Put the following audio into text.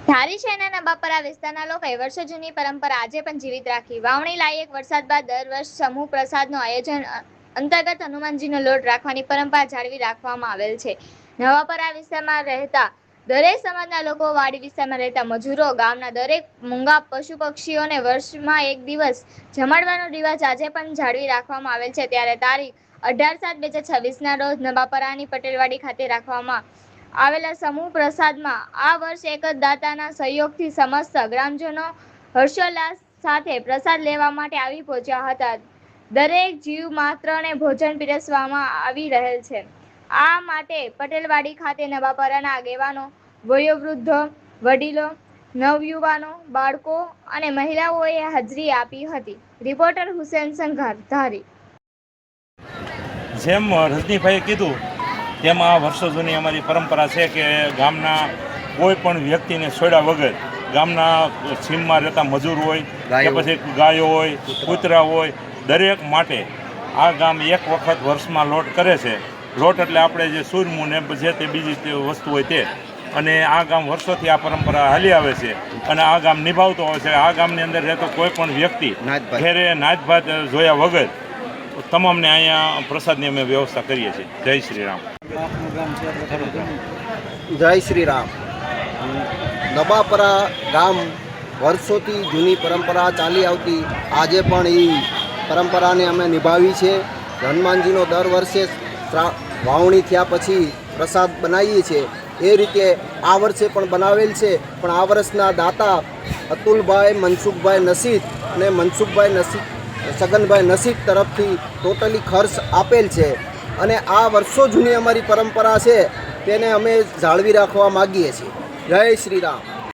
ધારી શહેરના નવાપરા વિસ્તારના લોકોએ વર્ષો જૂની પરંપરા આજે પણ જીવિત રાખી. વાવણી લાયક વરસાદ બાદ દર વર્ષ સમૂહ પ્રસાદનું આયોજન અંતર્ગત હનુમાનજીનો લોટ રાખવાની પરંપરા જાળવી રાખવામાં આવેલ છે. નવાપરા વિસ્તારમાં રહેતા દરેક સમાજના લોકો, વાડી વિસ્તારમાં રહેતા મજૂરો, ગામના દરેક મૂંગા પશુ પક્ષીઓને વર્ષમાં એક દિવસ જમાડવાનો રિવાજ આજે પણ જાળવી રાખવામાં આવેલ છે. ત્યારે તારીખ 18/7/2026ના રોજ નવાપરાની પટેલવાડી ખાતે રાખવામાં આવેલા સમૂહ પ્રસાદમાં આ વર્ષ એક જ દાતાના સહયોગથી સમસ્ત ગ્રામજનો હર્ષોલ્લાસ સાથે પ્રસાદ લેવા માટે આવી પહોંચ્યા હતા. દરેક જીવ માત્રને ભોજન પીરસવામાં આવી રહેલ છે. આ માટે પટેલવાડી ખાતે નવાપરાના આગેવાનો, વયોવૃદ્ધો, વડીલો, નવયુવાનો, બાળકો અને મહિલાઓએ હાજરી આપી હતી. રિપોર્ટર હુસેન સંઘાર, ધારી. જેમ રજનીભાઈએ કીધું તેમ આ વર્ષો જૂની અમારી પરંપરા છે કે ગામના કોઈ પણ વ્યક્તિને છોડ્યા વગર ગામના સીમમાં રહેતા મજૂર હોય કે પછી ગાયો હોય, કૂતરા હોય, દરેક માટે આ ગામ એક વખત વર્ષમાં લોટ કરે છે. લોટ એટલે આપણે જે સૂરમું ને જે તે બીજી વસ્તુ હોય તે, અને આ ગામ વર્ષોથી આ પરંપરા હાલી આવે છે અને આ ગામ નિભાવતો હોય છે. આ ગામની અંદર રહેતો કોઈ પણ વ્યક્તિ ઘેરે નાતભાત જોયા વગર તમામને અહીંયા પ્રસાદની અમે વ્યવસ્થા કરીએ છીએ. જય શ્રી રામ. જય શ્રી રામ. નવાપરા ગામ વર્ષોથી જૂની પરંપરા ચાલી આવતી, આજે પણ એ પરંપરાને અમે નિભાવી છે. હનુમાનજીનો દર વર્ષે વાવણી થયા પછી પ્રસાદ બનાવીએ છીએ. એ રીતે આ વર્ષે પણ બનાવેલ છે. પણ આ વર્ષના દાતા અતુલભાઈ મનસુખભાઈ નસીદ અને મનસુખભાઈ નસીદ સગનભાઈ નસીદ તરફથી ટોટલી ખર્ચ આપેલ છે. અને આ વર્ષો જૂની અમારી પરંપરા છે તેને અમે જાળવી રાખવા માગીએ છીએ. જય શ્રી રામ.